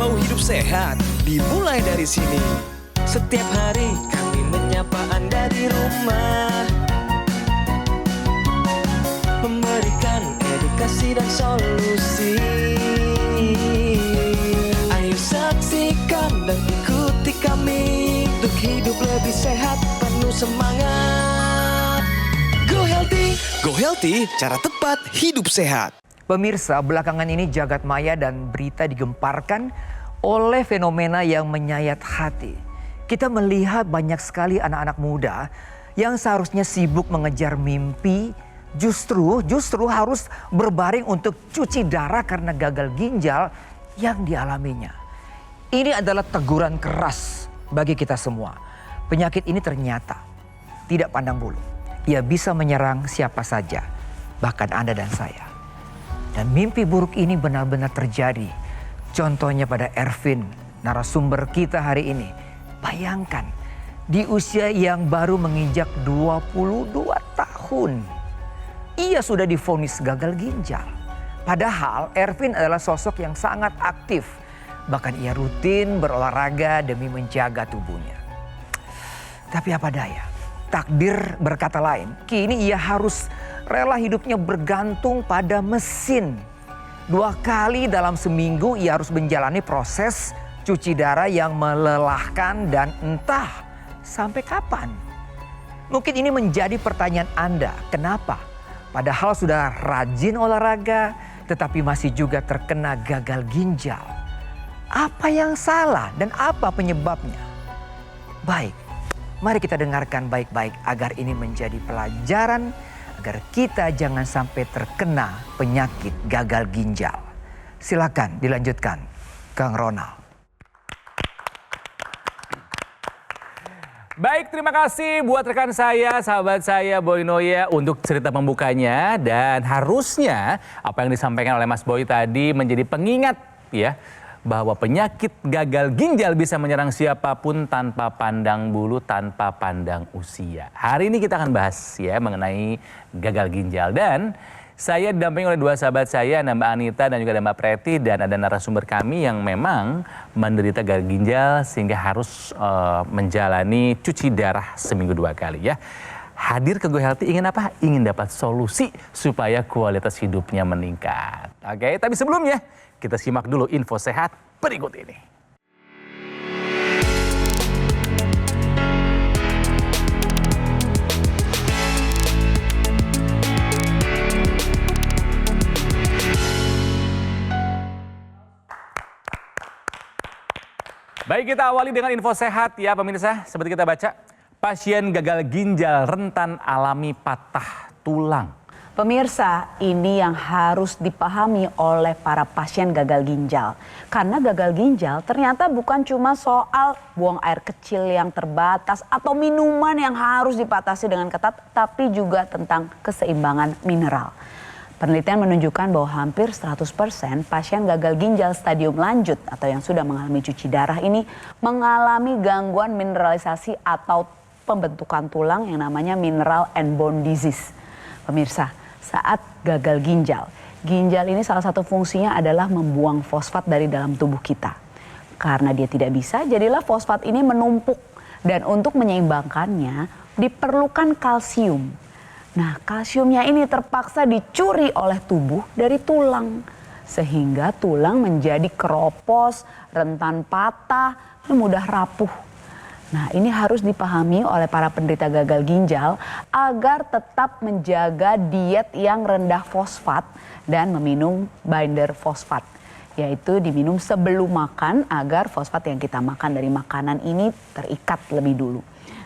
Mau hidup sehat, dimulai dari sini. Setiap hari kami menyapa Anda di rumah, memberikan edukasi dan solusi. Ayo saksikan dan ikuti kami untuk hidup lebih sehat, penuh semangat. Go Healthy. Go Healthy, cara tepat hidup sehat. Pemirsa, belakangan ini jagat maya dan berita digemparkan oleh fenomena yang menyayat hati. Kita melihat banyak sekali anak-anak muda yang seharusnya sibuk mengejar mimpi, justru harus berbaring untuk cuci darah karena gagal ginjal yang dialaminya. Ini adalah teguran keras bagi kita semua. Penyakit ini ternyata tidak pandang bulu. Ia bisa menyerang siapa saja, bahkan Anda dan saya. Dan mimpi buruk ini benar-benar terjadi. Contohnya pada Ervin, narasumber kita hari ini. Bayangkan, di usia yang baru menginjak 22 tahun. Ia sudah divonis gagal ginjal. Padahal Ervin adalah sosok yang sangat aktif. Bahkan ia rutin berolahraga demi menjaga tubuhnya. Tapi apa daya, takdir berkata lain. Kini ia harus rela hidupnya bergantung pada mesin. 2 kali dalam seminggu ia harus menjalani proses cuci darah yang melelahkan dan entah sampai kapan. Mungkin ini menjadi pertanyaan Anda, kenapa? Padahal sudah rajin olahraga tetapi masih juga terkena gagal ginjal. Apa yang salah dan apa penyebabnya? Baik, mari kita dengarkan baik-baik agar ini menjadi pelajaran agar kita jangan sampai terkena penyakit gagal ginjal. Silakan dilanjutkan, Kang Ronald. Baik, terima kasih buat rekan saya, sahabat saya Boy Noya untuk cerita pembukanya. Dan harusnya apa yang disampaikan oleh Mas Boy tadi menjadi pengingat ya, bahwa penyakit gagal ginjal bisa menyerang siapapun tanpa pandang bulu, tanpa pandang usia. Hari ini kita akan bahas ya mengenai gagal ginjal, dan saya didampingi oleh 2 sahabat saya, Mbak Anita dan juga Mbak Preti, dan ada narasumber kami yang memang menderita gagal ginjal sehingga harus menjalani cuci darah seminggu 2 kali ya. Hadir ke Go Healthy ingin apa? Ingin dapat solusi supaya kualitas hidupnya meningkat. Oke, tapi sebelumnya kita simak dulu info sehat berikut ini. Baik, kita awali dengan info sehat ya pemirsa. Seperti kita baca, pasien gagal ginjal rentan alami patah tulang. Pemirsa, ini yang harus dipahami oleh para pasien gagal ginjal. Karena gagal ginjal ternyata bukan cuma soal buang air kecil yang terbatas atau minuman yang harus dipatasi dengan ketat, tapi juga tentang keseimbangan mineral. Penelitian menunjukkan bahwa hampir 100% pasien gagal ginjal stadium lanjut atau yang sudah mengalami cuci darah ini mengalami gangguan mineralisasi atau pembentukan tulang yang namanya mineral and bone disease. Pemirsa, saat gagal ginjal, ginjal ini salah satu fungsinya adalah membuang fosfat dari dalam tubuh kita. Karena dia tidak bisa, jadilah fosfat ini menumpuk. Dan untuk menyeimbangkannya diperlukan kalsium. Nah, kalsiumnya ini terpaksa dicuri oleh tubuh dari tulang. Sehingga tulang menjadi keropos, rentan patah, dan mudah rapuh. Nah, ini harus dipahami oleh para penderita gagal ginjal agar tetap menjaga diet yang rendah fosfat dan meminum binder fosfat. Yaitu diminum sebelum makan agar fosfat yang kita makan dari makanan ini terikat lebih dulu.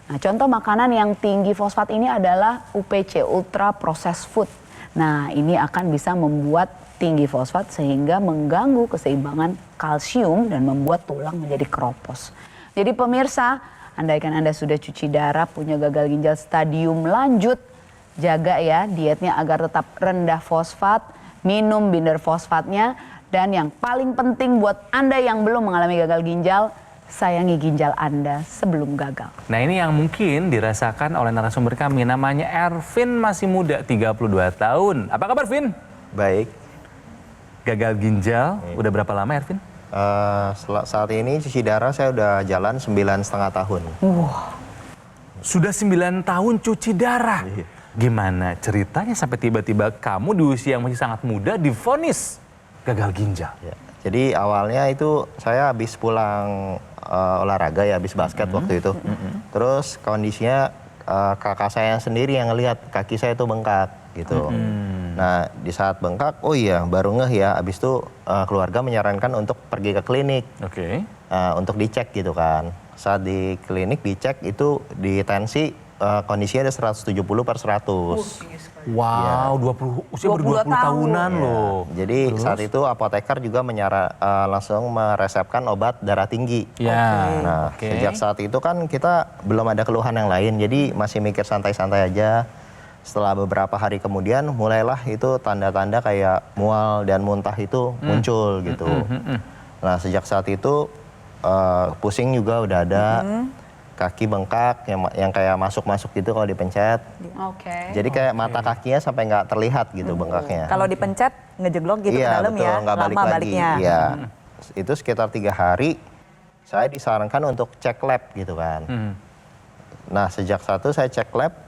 Nah, contoh makanan yang tinggi fosfat ini adalah UPC, Ultra Processed Food. Nah, ini akan bisa membuat tinggi fosfat sehingga mengganggu keseimbangan kalsium dan membuat tulang menjadi keropos. Jadi pemirsa, andaikan Anda sudah cuci darah, punya gagal ginjal stadium lanjut, jaga ya dietnya agar tetap rendah fosfat, minum binder fosfatnya, dan yang paling penting buat Anda yang belum mengalami gagal ginjal, sayangi ginjal Anda sebelum gagal. Nah, ini yang mungkin dirasakan oleh narasumber kami, namanya Ervin, masih muda, 32 tahun. Apa kabar, Vin? Baik. Gagal ginjal, udah berapa lama Ervin? Saat ini cuci darah saya udah jalan 9,5 tahun. Sudah 9 tahun cuci darah. Gimana ceritanya sampai tiba-tiba kamu di usia yang masih sangat muda divonis gagal ginjal? Ya. Jadi awalnya itu saya habis pulang olahraga ya, habis basket waktu itu. Terus kondisinya kakak saya sendiri yang ngelihat kaki saya itu bengkak gitu. Nah di saat bengkak, oh iya baru ngeh ya, habis itu keluarga menyarankan untuk pergi ke klinik. Oke. Untuk dicek gitu kan. Saat di klinik dicek itu di tensi kondisinya ada 170/100. Wow, 20 usia 20 20 tahunan Ya, loh. jadi saat itu apoteker juga langsung meresepkan obat darah tinggi. Ya. Nah, oke. sejak saat itu kan kita belum ada keluhan yang lain, jadi masih mikir santai-santai aja. Setelah beberapa hari kemudian, mulailah itu tanda-tanda kayak mual dan muntah itu muncul gitu. Nah, sejak saat itu pusing juga udah ada, kaki bengkak yang kayak masuk-masuk gitu kalau dipencet. Oke. Jadi kayak mata kakinya sampai nggak terlihat gitu bengkaknya. Kalau dipencet ngejeglok gitu ke Iya dalam betul, ya, nggak balik lama lagi. baliknya. Iya. Itu sekitar 3 hari, saya disarankan untuk cek lab gitu kan. Nah sejak satu saya cek lab,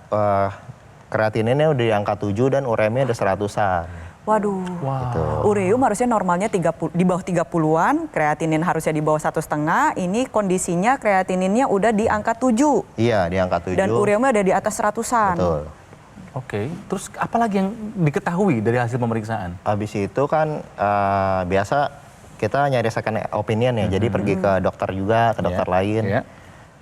kreatininnya udah di angka 7 dan uremia udah 100-an. Waduh. Gitu. Ureum harusnya normalnya 30, di bawah 30-an, kreatinin harusnya di bawah 1,5. Ini kondisinya kreatininnya udah di angka 7. Iya di angka 7. Dan ureumnya ada di atas 100-an. Betul. Oke, terus apa lagi yang diketahui dari hasil pemeriksaan? Habis itu kan biasa kita nyari second opinion ya, jadi pergi ke dokter juga, ke dokter lain. Iya.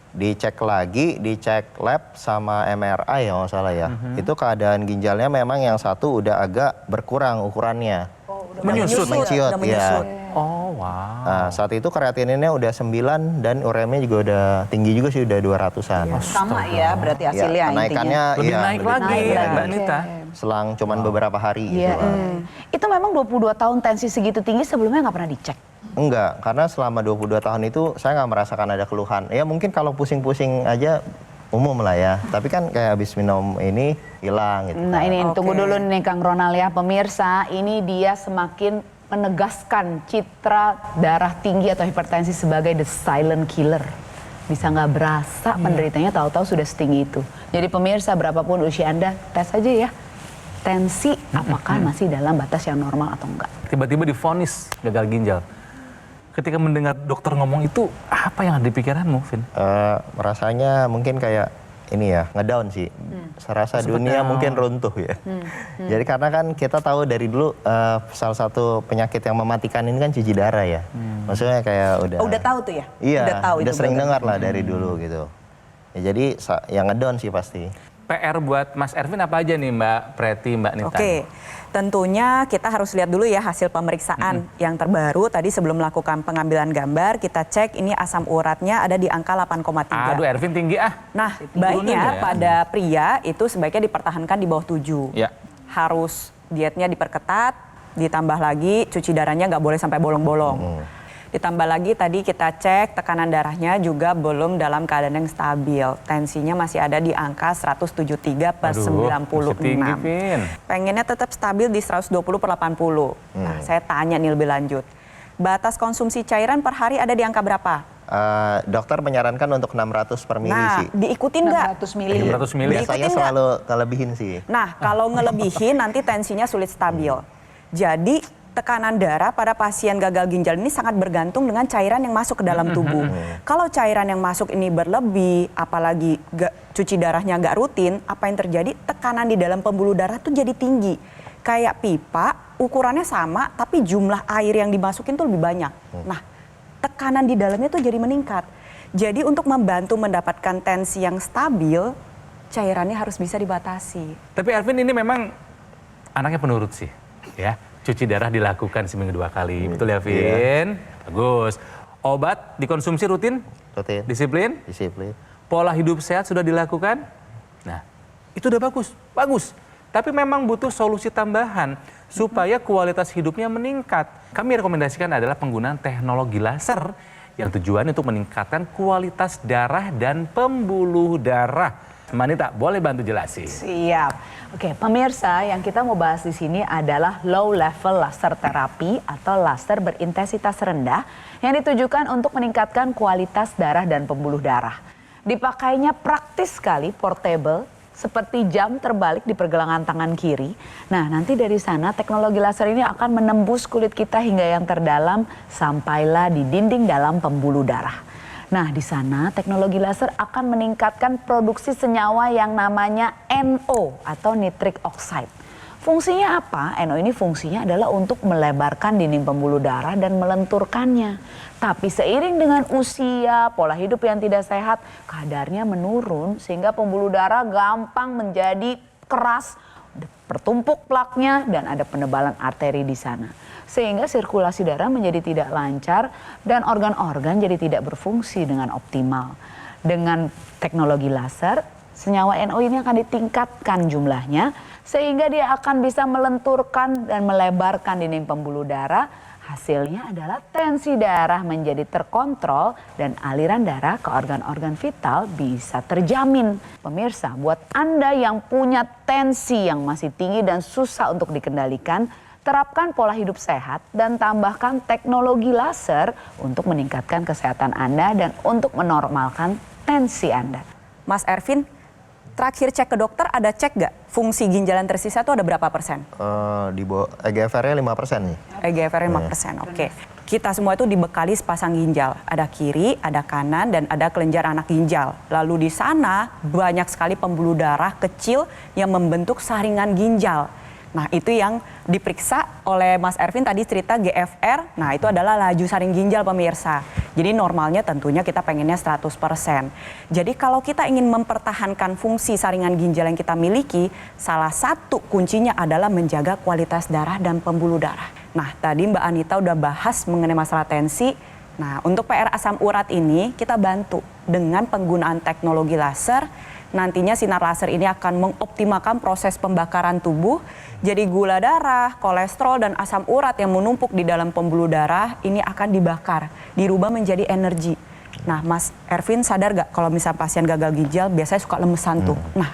Dicek lagi, dicek lab sama MRI ya nggak salah ya. Itu keadaan ginjalnya memang yang satu udah agak berkurang ukurannya. Menyusut. Menciut, udah menyusut. ya. Oh, wow. Nah, saat itu kreatininnya udah 9 dan uremia juga udah tinggi juga sih, udah 200-an. Sama ya berarti Ya, hasilnya kenaikannya Lebih iya, naik lebih lagi, tinggi ya, lagi. Mbak Nita. Selang cuman beberapa hari gitu Iya. kan. Itu memang 22 tahun tensi segitu tinggi sebelumnya nggak pernah dicek. Enggak, karena selama 22 tahun itu saya nggak merasakan ada keluhan. Ya mungkin kalau pusing-pusing aja umum lah ya. Tapi kan kayak habis minum ini hilang gitu. Nah kan. ini Oke. tunggu dulu nih Kang Ronald ya, pemirsa, ini dia semakin menegaskan citra darah tinggi atau hipertensi sebagai the silent killer. Bisa nggak berasa penderitanya tahu-tahu sudah setinggi itu. Jadi pemirsa berapapun usia Anda, tes aja ya. Tensi apakah masih dalam batas yang normal atau enggak. Tiba-tiba divonis gagal ginjal. Ketika mendengar dokter ngomong itu, apa yang ada di pikiranmu, Vin? Rasanya mungkin kayak ini ya, ngedown sih. Saya rasa dunia mungkin runtuh ya. Jadi karena kan kita tahu dari dulu salah satu penyakit yang mematikan ini kan cuci darah ya. Maksudnya kayak udah. Oh, udah tahu tuh ya? Iya, Udah tahu udah itu sering berarti. dengar lah dari dulu gitu. Ya, jadi yang ngedown sih pasti. PR buat Mas Ervin apa aja nih Mbak Preti, Mbak Nita? Oke, tentunya kita harus lihat dulu ya hasil pemeriksaan yang terbaru. Tadi sebelum melakukan pengambilan gambar, kita cek ini asam uratnya ada di angka 8,3. Aduh, Ervin tinggi ah. Nah, Turunin baiknya ya. pada pria itu sebaiknya dipertahankan di bawah 7. Ya. Harus dietnya diperketat, ditambah lagi cuci darahnya nggak boleh sampai bolong-bolong. Ditambah lagi tadi kita cek tekanan darahnya juga belum dalam keadaan yang stabil. Tensinya masih ada di angka 173/96. masih tinggi, Vin. Pengennya tetap stabil di 120/80. Nah, saya tanya nih lebih lanjut. Batas konsumsi cairan per hari ada di angka berapa? Dokter menyarankan untuk 600 per mili Nah, sih. diikutin nggak? 600 mili. 600 mili. Biasanya diikutin nggak? selalu kelebihin sih. Nah, kalau ngelebihin nanti tensinya sulit stabil. Jadi tekanan darah pada pasien gagal ginjal ini sangat bergantung dengan cairan yang masuk ke dalam tubuh. Kalau cairan yang masuk ini berlebih, apalagi cuci darahnya nggak rutin, apa yang terjadi? Tekanan di dalam pembuluh darah tuh jadi tinggi. Kayak pipa, ukurannya sama, tapi jumlah air yang dimasukin tuh lebih banyak. Nah, tekanan di dalamnya tuh jadi meningkat. Jadi untuk membantu mendapatkan tensi yang stabil, cairannya harus bisa dibatasi. Tapi Ervin ini memang anaknya penurut sih, ya. Cuci darah dilakukan seminggu 2 kali, betul ya Vin? Bagus. Obat dikonsumsi rutin? Rutin. Disiplin? Disiplin. Pola hidup sehat sudah dilakukan? Nah, itu udah bagus, bagus. Tapi memang butuh solusi tambahan supaya kualitas hidupnya meningkat. Kami rekomendasikan adalah penggunaan teknologi laser yang tujuan untuk meningkatkan kualitas darah dan pembuluh darah. Manita, boleh bantu jelasin? Siap. Oke, pemirsa, yang kita mau bahas di sini adalah low level laser terapi atau laser berintensitas rendah yang ditujukan untuk meningkatkan kualitas darah dan pembuluh darah. Dipakainya praktis sekali, portable, seperti jam terbalik di pergelangan tangan kiri. Nah, nanti dari sana teknologi laser ini akan menembus kulit kita hingga yang terdalam sampailah di dinding dalam pembuluh darah. Nah, di sana teknologi laser akan meningkatkan produksi senyawa yang namanya NO atau nitric oxide. Fungsinya apa? NO ini fungsinya adalah untuk melebarkan dinding pembuluh darah dan melenturkannya. Tapi seiring dengan usia, pola hidup yang tidak sehat, kadarnya menurun sehingga pembuluh darah gampang menjadi keras, bertumpuk plaknya dan ada penebalan arteri di sana. Sehingga sirkulasi darah menjadi tidak lancar dan organ-organ jadi tidak berfungsi dengan optimal. Dengan teknologi laser, senyawa NO ini akan ditingkatkan jumlahnya sehingga dia akan bisa melenturkan dan melebarkan dinding pembuluh darah. Hasilnya adalah tensi darah menjadi terkontrol dan aliran darah ke organ-organ vital bisa terjamin. Pemirsa, buat Anda yang punya tensi yang masih tinggi dan susah untuk dikendalikan, terapkan pola hidup sehat dan tambahkan teknologi laser untuk meningkatkan kesehatan Anda dan untuk menormalkan tensi Anda. Mas Ervin, terakhir cek ke dokter ada cek nggak fungsi ginjal yang tersisa itu ada berapa persen? Di bawah EGFR-nya 5% nih. EGFR-nya 5%, oke. Kita semua itu dibekali sepasang ginjal. Ada kiri, ada kanan, dan ada kelenjar anak ginjal. Lalu di sana banyak sekali pembuluh darah kecil yang membentuk saringan ginjal. Nah, itu yang diperiksa oleh Mas Ervin tadi cerita GFR. Nah, itu adalah laju saring ginjal pemirsa. Jadi normalnya tentunya kita pengennya 100%. Jadi kalau kita ingin mempertahankan fungsi saringan ginjal yang kita miliki, salah satu kuncinya adalah menjaga kualitas darah dan pembuluh darah. Nah, tadi Mbak Anita udah bahas mengenai masalah tensi. Nah, untuk PR asam urat ini kita bantu dengan penggunaan teknologi laser. Nantinya sinar laser ini akan mengoptimalkan proses pembakaran tubuh. Jadi gula darah, kolesterol, dan asam urat yang menumpuk di dalam pembuluh darah ini akan dibakar, dirubah menjadi energi. Nah, Mas Ervin sadar gak kalau misalnya pasien gagal ginjal biasanya suka lemesan tuh. Nah,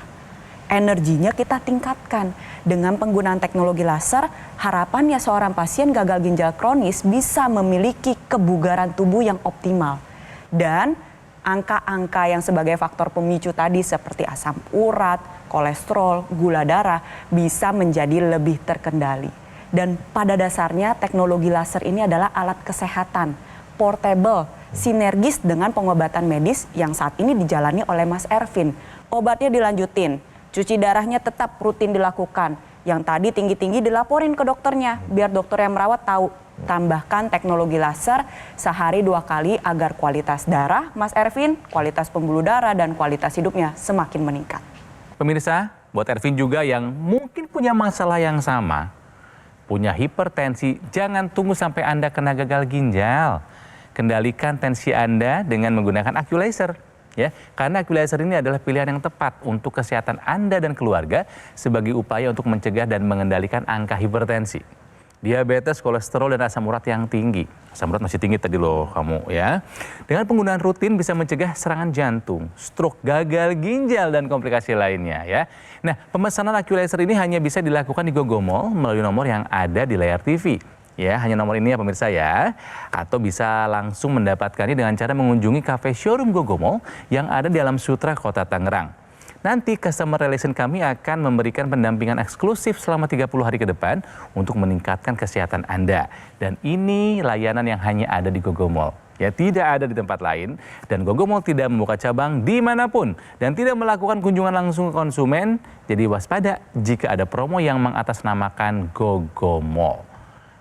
energinya kita tingkatkan. Dengan penggunaan teknologi laser, harapannya seorang pasien gagal ginjal kronis bisa memiliki kebugaran tubuh yang optimal. Dan angka-angka yang sebagai faktor pemicu tadi seperti asam urat, kolesterol, gula darah bisa menjadi lebih terkendali. Dan pada dasarnya teknologi laser ini adalah alat kesehatan, portable, sinergis dengan pengobatan medis yang saat ini dijalani oleh Mas Ervin. Obatnya dilanjutin, cuci darahnya tetap rutin dilakukan. Yang tadi tinggi-tinggi dilaporin ke dokternya, biar dokter yang merawat tahu. Tambahkan teknologi laser sehari 2 kali agar kualitas darah Mas Ervin, kualitas pembuluh darah, dan kualitas hidupnya semakin meningkat. Pemirsa, buat Ervin juga yang mungkin punya masalah yang sama, punya hipertensi, jangan tunggu sampai Anda kena gagal ginjal. Kendalikan tensi Anda dengan menggunakan AccuLaser. Ya, karena AccuLaser ini adalah pilihan yang tepat untuk kesehatan Anda dan keluarga sebagai upaya untuk mencegah dan mengendalikan angka hipertensi, diabetes, kolesterol, dan asam urat yang tinggi. Asam urat masih tinggi tadi loh kamu ya. Dengan penggunaan rutin bisa mencegah serangan jantung, stroke, gagal ginjal, dan komplikasi lainnya ya. Nah, pemesanan AccuLaser ini hanya bisa dilakukan di Gogomall melalui nomor yang ada di layar TV. Ya, hanya nomor ini ya pemirsa ya. Atau bisa langsung mendapatkannya dengan cara mengunjungi cafe showroom Gogomall yang ada di Alam Sutra, Kota Tangerang. Nanti customer relation kami akan memberikan pendampingan eksklusif selama 30 hari ke depan untuk meningkatkan kesehatan Anda. Dan ini layanan yang hanya ada di Gogomall. Ya, tidak ada di tempat lain. Dan Gogomall tidak membuka cabang dimanapun. Dan tidak melakukan kunjungan langsung ke konsumen. Jadi waspada jika ada promo yang mengatasnamakan Gogomall.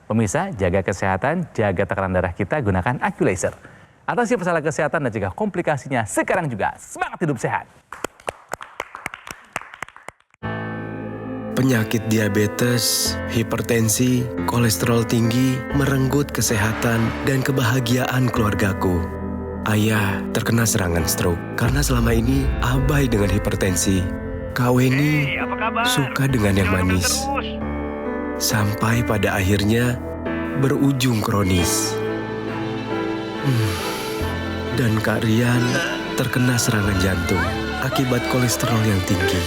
Pemirsa, jaga kesehatan, jaga tekanan darah kita, gunakan AccuLaser. Atasi masalah kesehatan dan cegah komplikasinya sekarang juga. Semangat hidup sehat! Penyakit diabetes, hipertensi, kolesterol tinggi merenggut kesehatan dan kebahagiaan keluargaku. Ayah terkena serangan stroke karena selama ini abai dengan hipertensi. Kak Weni suka dengan yang manis. Sampai pada akhirnya berujung kronis. Dan Kak Rian terkena serangan jantung. akibat kolesterol yang tinggi.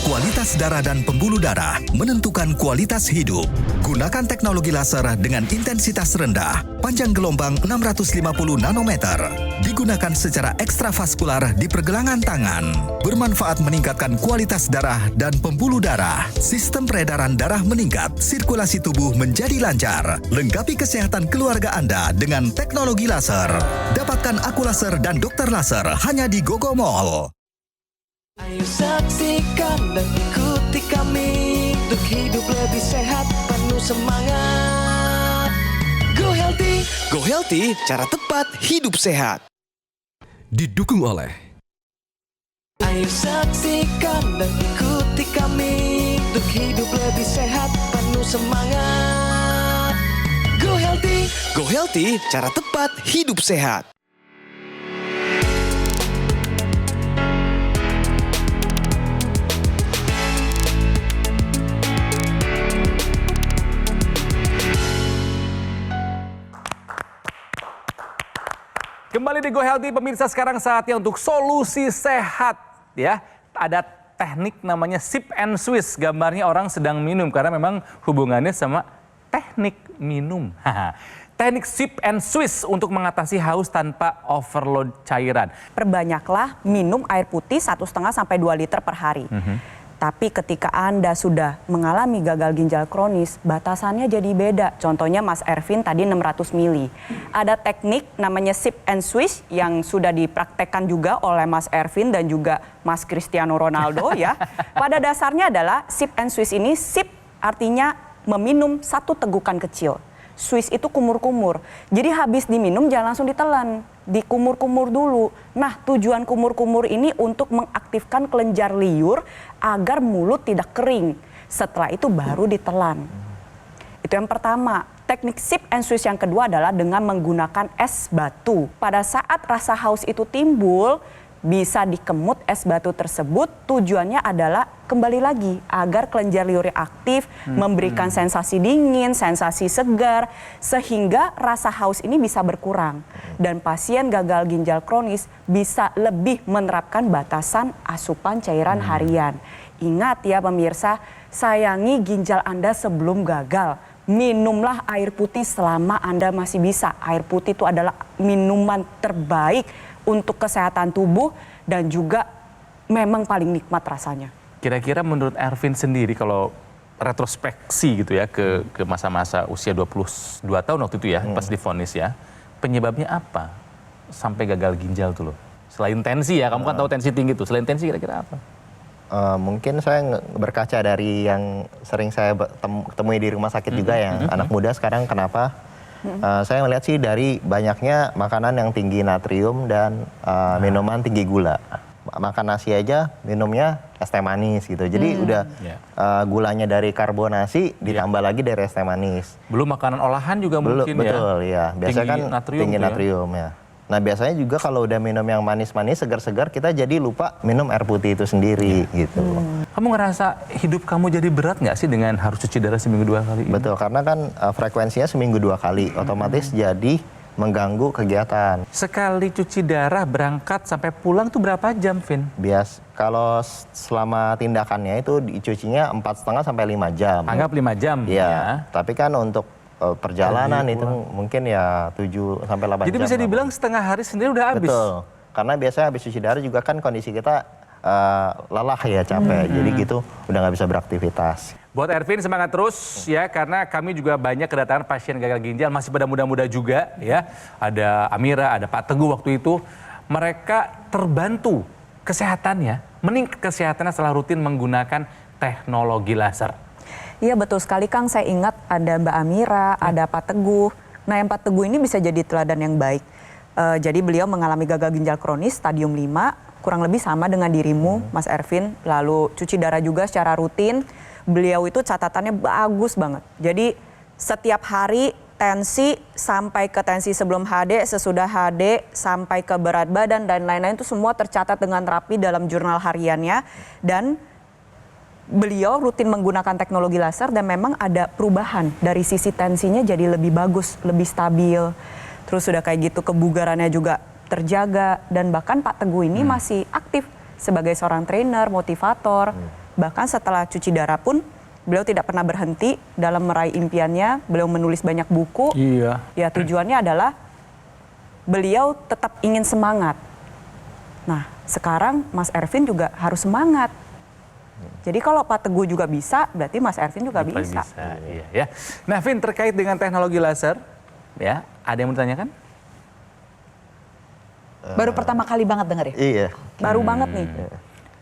Kualitas darah dan pembuluh darah menentukan kualitas hidup. Gunakan teknologi laser dengan intensitas rendah, panjang gelombang 650 nanometer. Digunakan secara ekstravaskular di pergelangan tangan. Bermanfaat meningkatkan kualitas darah dan pembuluh darah. Sistem peredaran darah meningkat, sirkulasi tubuh menjadi lancar. Lengkapi kesehatan keluarga Anda dengan teknologi laser. Dapatkan aku laser dan dokter laser hanya di Gogo Mall. Ayo saksikan dan ikuti kami untuk hidup lebih sehat, penuh semangat. Go Healthy. Go Healthy, cara tepat hidup sehat. Didukung oleh Ayo saksikan dan ikuti kami untuk hidup lebih sehat, penuh semangat. Go Healthy. Go Healthy, cara tepat hidup sehat. Kembali di Go Healthy, pemirsa, sekarang saatnya untuk solusi sehat ya. Ada teknik namanya sip and swish, gambarnya orang sedang minum karena memang hubungannya sama teknik minum. Teknik sip and swish untuk mengatasi haus tanpa overload cairan. Perbanyaklah minum air putih 1,5 sampai 2 liter per hari. Tapi ketika Anda sudah mengalami gagal ginjal kronis, batasannya jadi beda. Contohnya Mas Ervin tadi 600 mili. Ada teknik namanya sip and swish yang sudah dipraktekkan juga oleh Mas Ervin dan juga Mas Cristiano Ronaldo ya. Pada dasarnya adalah sip and swish ini, sip artinya meminum 1 tegukan kecil. Swish itu kumur-kumur. Jadi habis diminum jangan langsung ditelan, dikumur-kumur dulu. Nah, tujuan kumur-kumur ini untuk mengaktifkan kelenjar liur agar mulut tidak kering. Setelah itu baru ditelan. Itu yang pertama. Teknik sip and swish yang kedua adalah dengan menggunakan es batu. Pada saat rasa haus itu timbul, bisa dikemut es batu tersebut, tujuannya adalah kembali lagi agar kelenjar liurnya aktif, memberikan sensasi dingin, sensasi segar, sehingga rasa haus ini bisa berkurang. Dan pasien gagal ginjal kronis bisa lebih menerapkan batasan asupan cairan harian. Ingat ya pemirsa, sayangi ginjal Anda sebelum gagal. Minumlah air putih selama Anda masih bisa. Air putih itu adalah minuman terbaik untuk kesehatan tubuh dan juga memang paling nikmat rasanya. Kira-kira menurut Ervin sendiri kalau retrospeksi gitu ya ke masa-masa usia 22 tahun waktu itu ya, pas divonis ya, penyebabnya apa sampai gagal ginjal tuh loh? Selain tensi ya, kamu kan tahu tensi tinggi tuh, selain tensi kira-kira apa? Mungkin saya berkaca dari yang sering saya temui di rumah sakit juga yang anak muda sekarang kenapa? Saya melihat sih dari banyaknya makanan yang tinggi natrium dan minuman tinggi gula. Makan nasi aja minumnya es teh manis gitu. Jadi udah gulanya dari karbonasi ditambah lagi dari es teh manis. Belum makanan olahan juga mungkin ya? Betul ya. Biasanya kan tinggi natrium ya. Nah biasanya juga kalau udah minum yang manis-manis, segar-segar, kita jadi lupa minum air putih itu sendiri gitu. Kamu ngerasa hidup kamu jadi berat nggak sih dengan harus cuci darah seminggu 2 kali? Betul, karena kan frekuensinya seminggu 2 kali, otomatis jadi mengganggu kegiatan. Sekali cuci darah berangkat sampai pulang tuh berapa jam, Vin? Kalau selama tindakannya itu dicucinya 4,5 sampai 5 jam. Anggap 5 jam. Iya, tapi kan untuk perjalanan itu mungkin ya 7 sampai 8 jam. Jadi bisa dibilang setengah hari sendiri udah habis. Betul. Karena biasanya habis cuci darah juga kan kondisi kita lelah ya, capek. Jadi gitu udah nggak bisa beraktivitas. Buat Ervin semangat terus ya, karena kami juga banyak kedatangan pasien gagal ginjal masih pada muda-muda juga ya. Ada Amira, ada Pak Teguh waktu itu. Mereka terbantu kesehatannya, meningkat kesehatannya setelah rutin menggunakan teknologi laser. Iya betul sekali Kang, saya ingat ada Mbak Amira, ada Pak Teguh. Nah yang Pak Teguh ini bisa jadi teladan yang baik. Jadi beliau mengalami gagal ginjal kronis stadium 5, kurang lebih sama dengan dirimu Mas Ervin. Lalu cuci darah juga secara rutin. Beliau itu catatannya bagus banget. Jadi setiap hari tensi sampai ke tensi sebelum HD, sesudah HD, sampai ke berat badan dan lain-lain itu semua tercatat dengan rapi dalam jurnal hariannya. Dan beliau rutin menggunakan teknologi laser dan memang ada perubahan dari sisi tensinya jadi lebih bagus, lebih stabil. Terus sudah kayak gitu kebugarannya juga terjaga, dan bahkan Pak Teguh ini masih aktif sebagai seorang trainer, motivator. Bahkan setelah cuci darah pun beliau tidak pernah berhenti dalam meraih impiannya. Beliau menulis banyak buku. Iya. Ya, tujuannya adalah beliau tetap ingin semangat. Nah, sekarang Mas Ervin juga harus semangat. Jadi kalau Pak Teguh juga bisa, berarti Mas Ervin juga bisa. Iya, ya. Nah, Vin, terkait dengan teknologi laser, ya, ada yang mau ditanyakan? Baru pertama kali banget denger ya? Iya. Baru banget nih.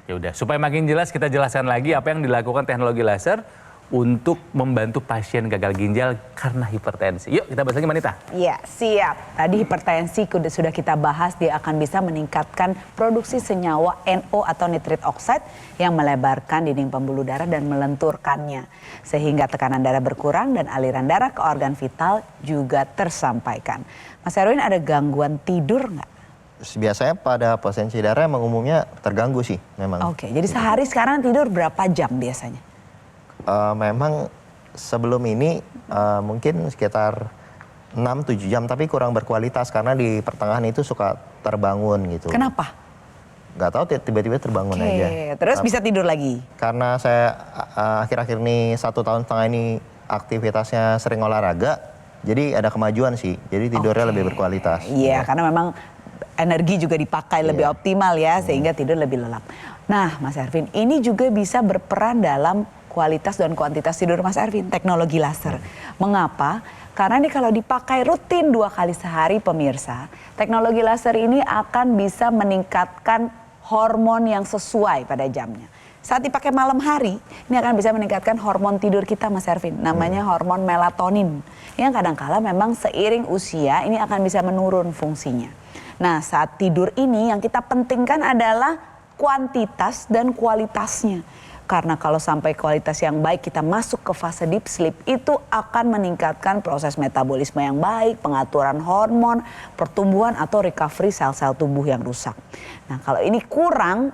Ya udah, supaya makin jelas kita jelaskan lagi apa yang dilakukan teknologi laser untuk membantu pasien gagal ginjal karena hipertensi. Yuk kita bahas lagi, Manita. Ya, siap. Tadi hipertensi sudah kita bahas, dia akan bisa meningkatkan produksi senyawa NO atau nitrit oxide yang melebarkan dinding pembuluh darah dan melenturkannya. Sehingga tekanan darah berkurang dan aliran darah ke organ vital juga tersampaikan. Mas Erwin, ada gangguan tidur nggak? Biasanya pada pasien darah emang umumnya terganggu sih memang. Oke, jadi sehari sekarang tidur berapa jam biasanya? Memang sebelum ini mungkin sekitar 6-7 jam, tapi kurang berkualitas karena di pertengahan itu suka terbangun gitu. Kenapa? Nggak tahu, tiba-tiba terbangun aja. Terus bisa tidur lagi? Karena saya akhir-akhir ini 1,5 tahun ini aktivitasnya sering olahraga, jadi ada kemajuan sih. Jadi tidurnya lebih berkualitas. Iya, karena memang energi juga dipakai lebih optimal ya, sehingga tidur lebih lelap. Nah, Mas Ervin, ini juga bisa berperan dalam kualitas dan kuantitas tidur Mas Ervin, teknologi laser. Mengapa? Karena ini kalau dipakai rutin 2 kali sehari pemirsa, teknologi laser ini akan bisa meningkatkan hormon yang sesuai pada jamnya. Saat dipakai malam hari, ini akan bisa meningkatkan hormon tidur kita Mas Ervin, namanya hormon melatonin. Yang kadang-kala memang seiring usia ini akan bisa menurun fungsinya. Nah, saat tidur ini yang kita pentingkan adalah kuantitas dan kualitasnya. Karena kalau sampai kualitas yang baik kita masuk ke fase deep sleep, itu akan meningkatkan proses metabolisme yang baik, pengaturan hormon, pertumbuhan atau recovery sel-sel tubuh yang rusak. Nah, kalau ini kurang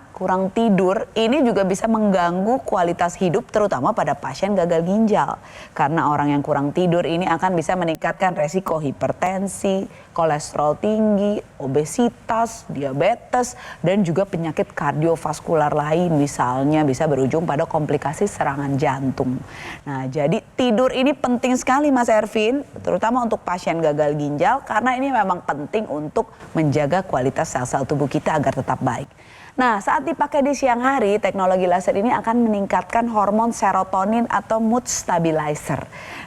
tidur, ini juga bisa mengganggu kualitas hidup terutama pada pasien gagal ginjal. Karena orang yang kurang tidur ini akan bisa meningkatkan resiko hipertensi, kolesterol tinggi, obesitas, diabetes, dan juga penyakit kardiovaskular lain. Misalnya bisa berujung pada komplikasi serangan jantung. Nah, jadi tidur ini penting sekali Mas Ervin, terutama untuk pasien gagal ginjal, karena ini memang penting untuk menjaga kualitas sel-sel tubuh kita agar tetap baik. Nah, saat dipakai di siang hari, teknologi laser ini akan meningkatkan hormon serotonin atau mood stabilizer.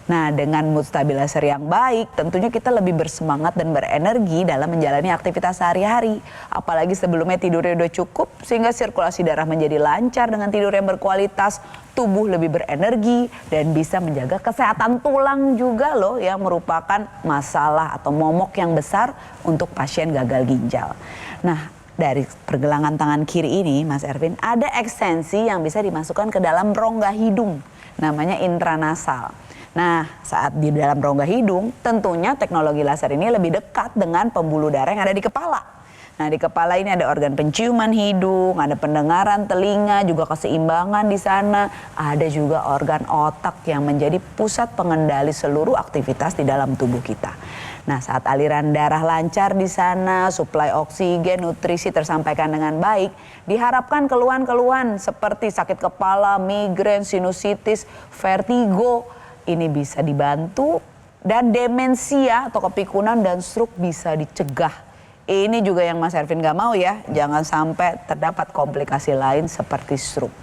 Nah, dengan mood stabilizer yang baik, tentunya kita lebih bersemangat dan berenergi dalam menjalani aktivitas sehari-hari. Apalagi sebelumnya tidurnya udah cukup, sehingga sirkulasi darah menjadi lancar dengan tidur yang berkualitas, tubuh lebih berenergi, dan bisa menjaga kesehatan tulang juga loh, yang merupakan masalah atau momok yang besar untuk pasien gagal ginjal. Nah, dari pergelangan tangan kiri ini, Mas Ervin, ada ekstensi yang bisa dimasukkan ke dalam rongga hidung, namanya intranasal. Nah, saat di dalam rongga hidung, tentunya teknologi laser ini lebih dekat dengan pembuluh darah yang ada di kepala. Nah, di kepala ini ada organ penciuman hidung, ada pendengaran telinga, juga keseimbangan di sana. Ada juga organ otak yang menjadi pusat pengendali seluruh aktivitas di dalam tubuh kita. Nah, saat aliran darah lancar di sana, suplai oksigen, nutrisi tersampaikan dengan baik, diharapkan keluhan-keluhan seperti sakit kepala, migrain, sinusitis, vertigo, ini bisa dibantu, dan demensia atau kepikunan dan stroke bisa dicegah. Ini juga yang Mas Ervin gak mau ya, jangan sampai terdapat komplikasi lain seperti stroke.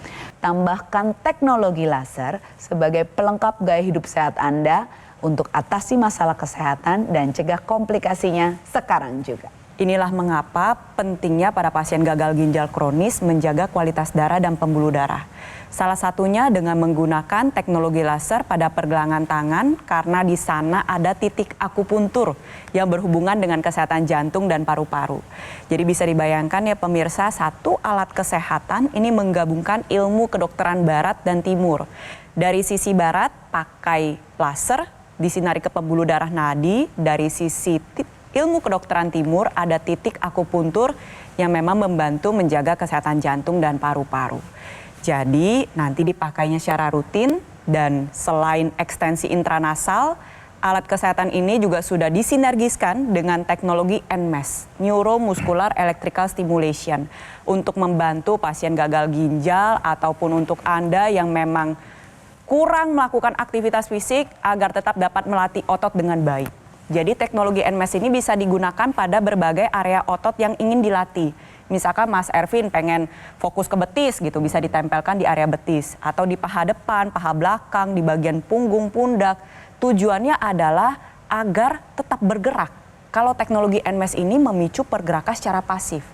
Tambahkan teknologi laser sebagai pelengkap gaya hidup sehat Anda untuk atasi masalah kesehatan dan cegah komplikasinya sekarang juga. Inilah mengapa pentingnya para pasien gagal ginjal kronis menjaga kualitas darah dan pembuluh darah. Salah satunya dengan menggunakan teknologi laser pada pergelangan tangan, karena di sana ada titik akupuntur yang berhubungan dengan kesehatan jantung dan paru-paru. Jadi bisa dibayangkan ya pemirsa, satu alat kesehatan ini menggabungkan ilmu kedokteran barat dan timur. Dari sisi barat pakai laser, disinari ke pembuluh darah nadi. Dari sisi ilmu kedokteran timur ada titik akupuntur yang memang membantu menjaga kesehatan jantung dan paru-paru. Jadi nanti dipakainya secara rutin, dan selain ekstensi intranasal, Alat kesehatan ini juga sudah disinergiskan dengan teknologi NMES, Neuromuscular Electrical Stimulation, untuk membantu pasien gagal ginjal ataupun untuk Anda yang memang kurang melakukan aktivitas fisik agar tetap dapat melatih otot dengan baik. Jadi teknologi NMES ini bisa digunakan pada berbagai area otot yang ingin dilatih. Misalkan Mas Ervin pengen fokus ke betis gitu, bisa ditempelkan di area betis. Atau di paha depan, paha belakang, di bagian punggung, pundak. Tujuannya adalah agar tetap bergerak. Kalau teknologi NMES ini memicu pergerakan secara pasif.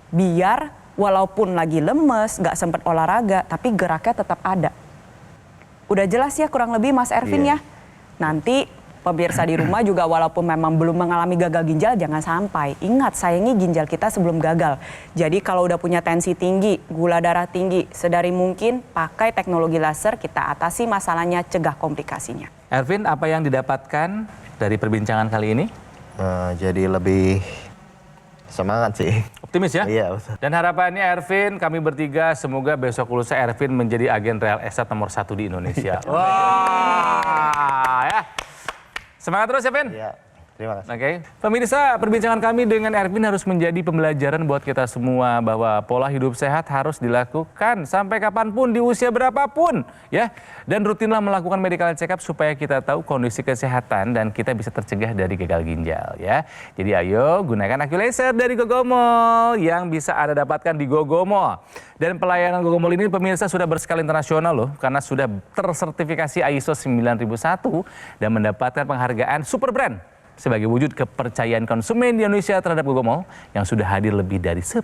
Biar walaupun lagi lemes, nggak sempat olahraga, tapi geraknya tetap ada. Udah jelas ya kurang lebih Mas Ervin ya? Nanti pemirsa di rumah juga walaupun memang belum mengalami gagal ginjal, jangan sampai. Ingat, sayangi ginjal kita sebelum gagal. Jadi kalau udah punya tensi tinggi, gula darah tinggi, sedari mungkin pakai teknologi laser, kita atasi masalahnya, cegah komplikasinya. Ervin, apa yang didapatkan dari perbincangan kali ini? Jadi lebih semangat sih. Optimis ya? Iya, betul. Dan harapannya Ervin, kami bertiga semoga besok lusa Ervin menjadi agen real estate nomor 1 di Indonesia. Wah, ya. Semangat terus ya, Vin? Iya, terima kasih. Oke. Pemirsa, perbincangan kami dengan Ervin harus menjadi pembelajaran buat kita semua bahwa pola hidup sehat harus dilakukan sampai kapanpun, di usia berapapun, ya. Dan rutinlah melakukan medical check up supaya kita tahu kondisi kesehatan dan kita bisa tercegah dari gagal ginjal, ya. Jadi ayo gunakan Aculaser dari Gogomall yang bisa Anda dapatkan di Gogomall. Dan pelayanan Gogomall ini pemirsa sudah berskala internasional loh, karena sudah tersertifikasi ISO 9001 dan mendapatkan penghargaan Super Brand sebagai wujud kepercayaan konsumen di Indonesia terhadap Gogomall yang sudah hadir lebih dari 10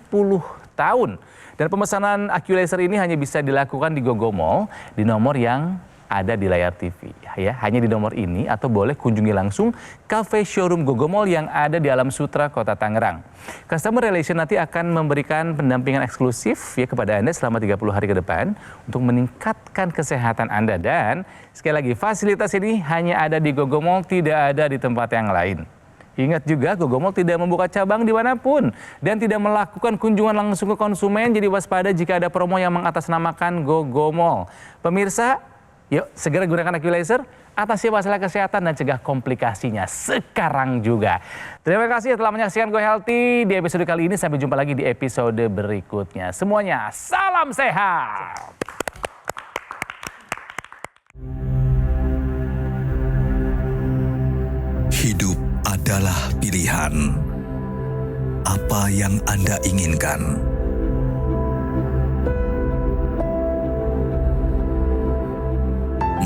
tahun. Dan pemesanan Aculaser ini hanya bisa dilakukan di Gogomall di nomor yang ada di layar TV. Ya, hanya di nomor ini atau boleh kunjungi langsung cafe showroom Gogomall yang ada di Alam Sutra, Kota Tangerang. Customer Relation nanti akan memberikan pendampingan eksklusif ya kepada Anda selama 30 hari ke depan untuk meningkatkan kesehatan Anda. Dan sekali lagi, fasilitas ini hanya ada di Gogomall, tidak ada di tempat yang lain. Ingat juga, Gogomall tidak membuka cabang dimanapun dan tidak melakukan kunjungan langsung ke konsumen, jadi waspada jika ada promo yang mengatasnamakan Gogomall. Pemirsa, yuk segera gunakan Aculaser, atasi masalah kesehatan dan cegah komplikasinya sekarang juga. Terima kasih telah menyaksikan Go Healthy di episode kali ini. Sampai jumpa lagi di episode berikutnya. Semuanya, salam sehat! Hidup adalah pilihan. Apa yang Anda inginkan?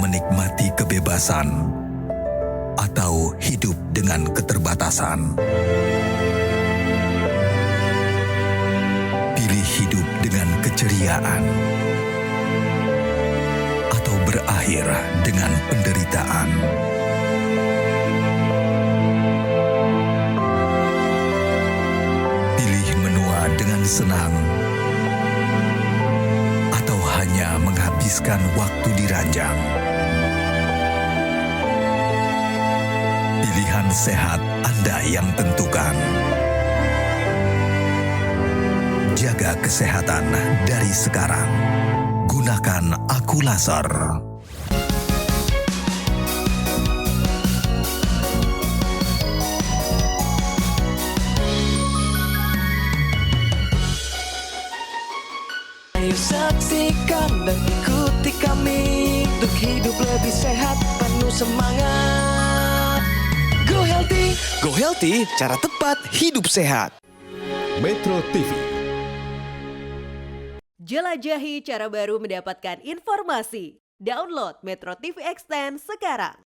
Menikmati kebebasan atau hidup dengan keterbatasan? Pilih hidup dengan keceriaan atau berakhir dengan penderitaan? Pilih menua dengan senang atau hanya menghabiskan waktu di ranjang? Pilihan sehat Anda yang tentukan. Jaga kesehatan dari sekarang. Gunakan Aculaser. Ayo saksikan dan ikuti kami untuk hidup lebih sehat, penuh semangat. Go Healthy, cara tepat hidup sehat. Metro TV. Jelajahi cara baru mendapatkan informasi. Download Metro TV Extend sekarang.